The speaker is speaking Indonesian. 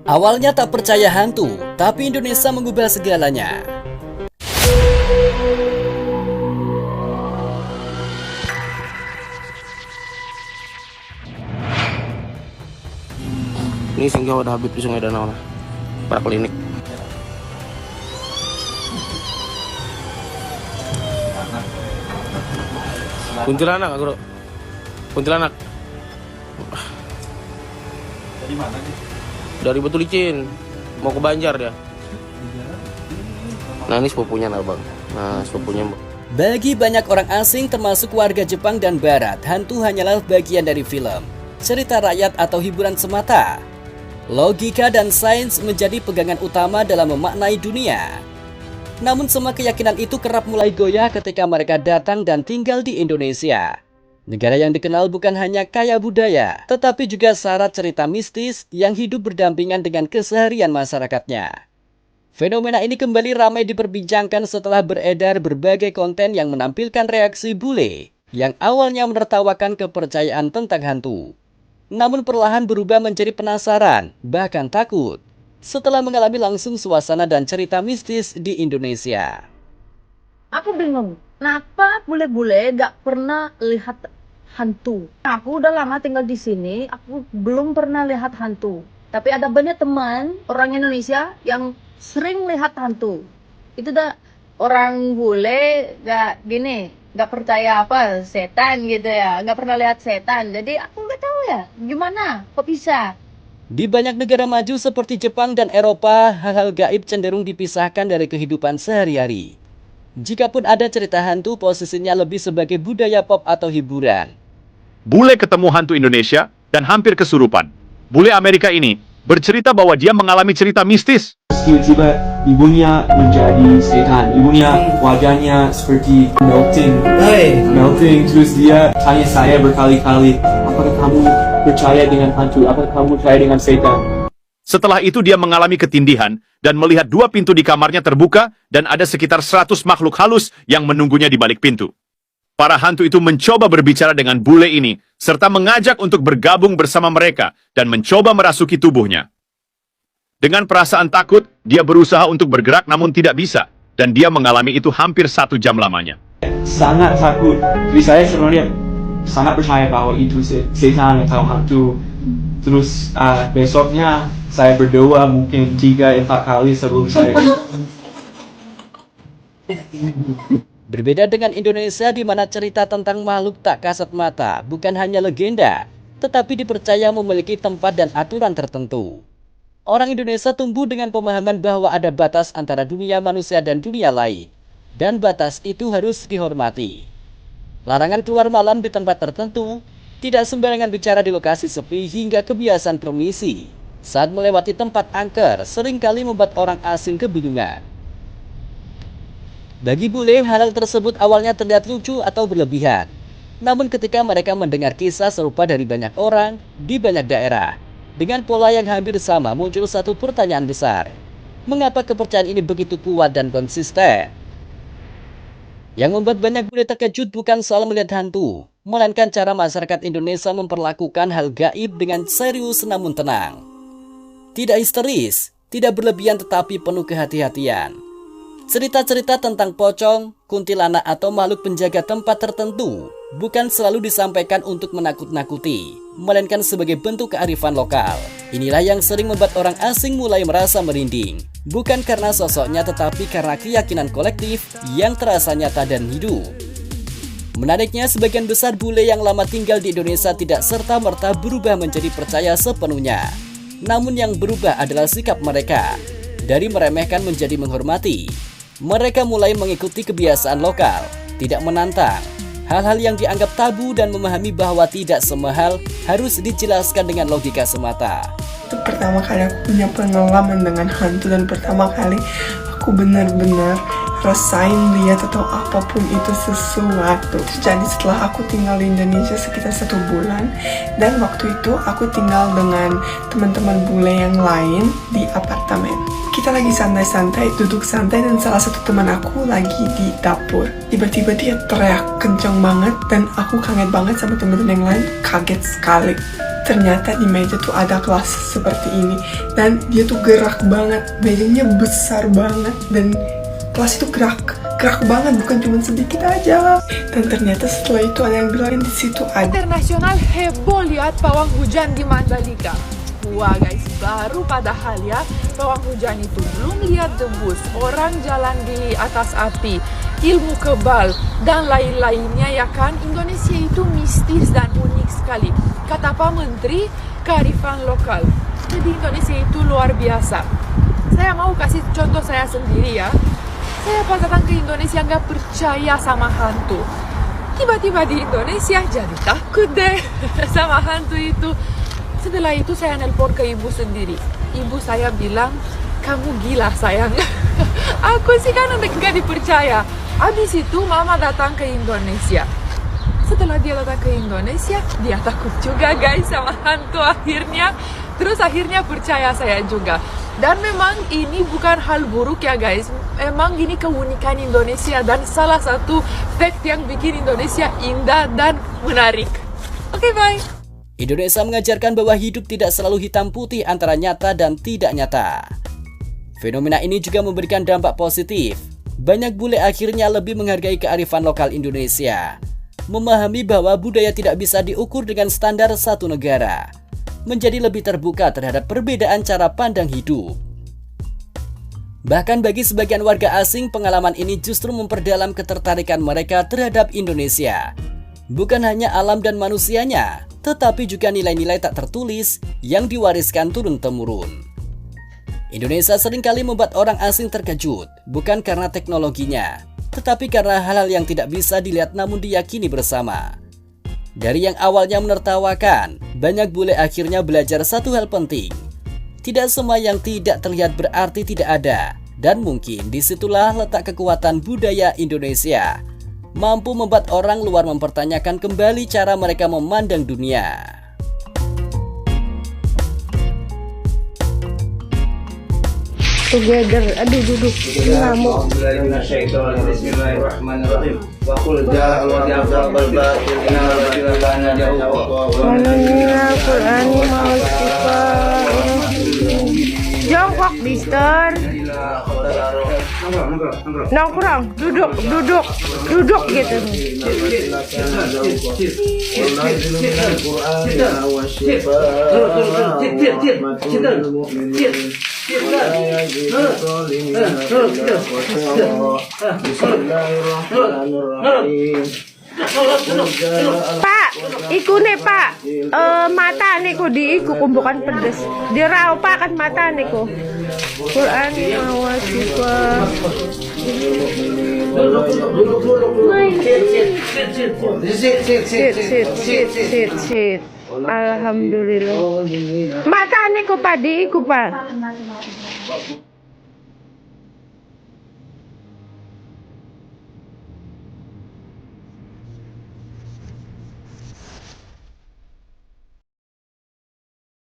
Awalnya tak percaya hantu, tapi Indonesia mengubah segalanya. Ini singgah ada Habib di Sungai Danau lah, para klinik. Kuntilanak, bro. Kuntilanak. Dari mana nih? Dari Batu Licin, mau ke Banjar dia. Nah ini sepupunya nah bang. Nah sepupunya. Bagi banyak orang asing termasuk warga Jepang dan Barat, hantu hanyalah bagian dari film, cerita rakyat atau hiburan semata. Logika dan sains menjadi pegangan utama dalam memaknai dunia. Namun semua keyakinan itu kerap mulai goyah ketika mereka datang dan tinggal di Indonesia. Negara yang dikenal bukan hanya kaya budaya, tetapi juga syarat cerita mistis yang hidup berdampingan dengan keseharian masyarakatnya. Fenomena ini kembali ramai diperbincangkan setelah beredar berbagai konten yang menampilkan reaksi bule yang awalnya menertawakan kepercayaan tentang hantu. Namun perlahan berubah menjadi penasaran, bahkan takut, setelah mengalami langsung suasana dan cerita mistis di Indonesia. Aku bingung, kenapa bule-bule gak pernah lihat hantu? Aku udah lama tinggal di sini, aku belum pernah lihat hantu. Tapi ada banyak teman orang Indonesia yang sering lihat hantu. Itu dah orang bule gak gini, gak percaya apa setan gitu ya, gak pernah lihat setan. Jadi aku gak tahu ya, gimana, kok bisa? Di banyak negara maju seperti Jepang dan Eropa, hal-hal gaib cenderung dipisahkan dari kehidupan sehari-hari. Jikapun ada cerita hantu, posisinya lebih sebagai budaya pop atau hiburan. Bule ketemu hantu Indonesia dan hampir kesurupan. Bule Amerika ini bercerita bahwa dia mengalami cerita mistis. Tiba-tiba ibunya menjadi setan. Ibunya wajahnya seperti melting. Terus dia tanya saya berkali-kali, apakah kamu percaya dengan hantu? Apakah kamu percaya dengan setan? Setelah itu dia mengalami ketindihan dan melihat 2 pintu di kamarnya terbuka dan ada sekitar 100 makhluk halus yang menunggunya di balik pintu. Para hantu itu mencoba berbicara dengan bule ini serta mengajak untuk bergabung bersama mereka dan mencoba merasuki tubuhnya. Dengan perasaan takut, dia berusaha untuk bergerak namun tidak bisa dan dia mengalami itu hampir 1 jam lamanya. Sangat takut. Jadi saya sebenarnya sangat percaya bahwa itu setan atau hantu. Terus besoknya saya berdoa mungkin 3-4 kali sebelum saya. Berbeda dengan Indonesia di mana cerita tentang makhluk tak kasat mata bukan hanya legenda, tetapi dipercaya memiliki tempat dan aturan tertentu. Orang Indonesia tumbuh dengan pemahaman bahwa ada batas antara dunia manusia dan dunia lain, dan batas itu harus dihormati. Larangan keluar malam di tempat tertentu, tidak sembarangan bicara di lokasi sepi hingga kebiasaan permisi saat melewati tempat angker seringkali membuat orang asing kebingungan. Bagi bule, hal tersebut awalnya terlihat lucu atau berlebihan. Namun ketika mereka mendengar kisah serupa dari banyak orang di banyak daerah, dengan pola yang hampir sama muncul satu pertanyaan besar. Mengapa kepercayaan ini begitu kuat dan konsisten? Yang membuat banyak bule terkejut bukan soal melihat hantu, melainkan cara masyarakat Indonesia memperlakukan hal gaib dengan serius namun tenang. Tidak histeris, tidak berlebihan tetapi penuh kehati-hatian. Cerita-cerita tentang pocong, kuntilanak atau makhluk penjaga tempat tertentu bukan selalu disampaikan untuk menakut-nakuti, melainkan sebagai bentuk kearifan lokal. Inilah yang sering membuat orang asing mulai merasa merinding, bukan karena sosoknya tetapi karena keyakinan kolektif yang terasa nyata dan hidup. Menariknya, sebagian besar bule yang lama tinggal di Indonesia tidak serta-merta berubah menjadi percaya sepenuhnya. Namun yang berubah adalah sikap mereka, dari meremehkan menjadi menghormati. Mereka mulai mengikuti kebiasaan lokal, tidak menantang hal-hal yang dianggap tabu dan memahami bahwa tidak semua hal harus dijelaskan dengan logika semata. Itu pertama kali aku punya pengalaman dengan hantu dan pertama kali aku benar-benar rasain lihat atau apapun itu sesuatu. Jadi setelah aku tinggal di Indonesia sekitar 1 bulan dan waktu itu aku tinggal dengan teman-teman bule yang lain di apartemen. Kita lagi santai-santai, duduk santai dan salah satu teman aku lagi di dapur. Tiba-tiba dia teriak kencang banget dan aku kaget banget sama teman-teman yang lain, kaget sekali. ternyata di meja tuh ada kelas seperti ini. Dan dia tuh gerak banget, mejanya besar banget, dan kelas itu gerak banget, bukan cuma sedikit aja. Dan ternyata setelah itu ada yang bilang di situ ada Internasional heboh lihat pawang hujan di Mandalika. Wah guys, baru padahal ya, pawang hujan itu belum lihat debus, orang jalan di atas api, ilmu kebal, dan lain-lainnya ya kan. Indonesia itu mistis dan unik sekali. Kata Pak Menteri, kearifan lokal. Jadi Indonesia itu luar biasa. Saya mau kasih contoh saya sendiri ya. Saya pas datang ke Indonesia nggak percaya sama hantu. Tiba-tiba di Indonesia jadi takut deh sama hantu itu. Setelah itu saya nelpon ke ibu sendiri. Ibu saya bilang, kamu gila sayang. Aku sih kan nggak dipercaya. Habis itu mama datang ke Indonesia. Setelah dia datang ke Indonesia, dia takut juga guys sama hantu akhirnya. Terus akhirnya percaya saya juga. Dan memang ini bukan hal buruk ya guys. Emang ini keunikan Indonesia dan salah satu fact yang bikin Indonesia indah dan menarik. Oke, bye. Indonesia mengajarkan bahwa hidup tidak selalu hitam putih antara nyata dan tidak nyata. Fenomena ini juga memberikan dampak positif. Banyak bule akhirnya lebih menghargai kearifan lokal Indonesia. Memahami bahwa budaya tidak bisa diukur dengan standar satu negara. Menjadi lebih terbuka terhadap perbedaan cara pandang hidup. Bahkan bagi sebagian warga asing, pengalaman ini justru memperdalam ketertarikan mereka terhadap Indonesia. Bukan hanya alam dan manusianya, tetapi juga nilai-nilai tak tertulis yang diwariskan turun-temurun. Indonesia seringkali membuat orang asing terkejut, bukan karena teknologinya, tetapi karena hal-hal yang tidak bisa dilihat namun diyakini bersama. Dari yang awalnya menertawakan, banyak bule akhirnya belajar satu hal penting. Tidak semua yang tidak terlihat berarti tidak ada, dan mungkin disitulah letak kekuatan budaya Indonesia. Mampu membuat orang luar mempertanyakan kembali cara mereka memandang dunia. Together, aduh duduk ngamuk. Jongkok, Mister. Nongkrong, duduk gitu. Pak, iku nih Pak, mata nih ku diiku kumpukan pedes. Dirau Pak kan mata nih ku. Quran mawasifa. Sit. Alhamdulillah. Mata nih ku Pak diiku Pak.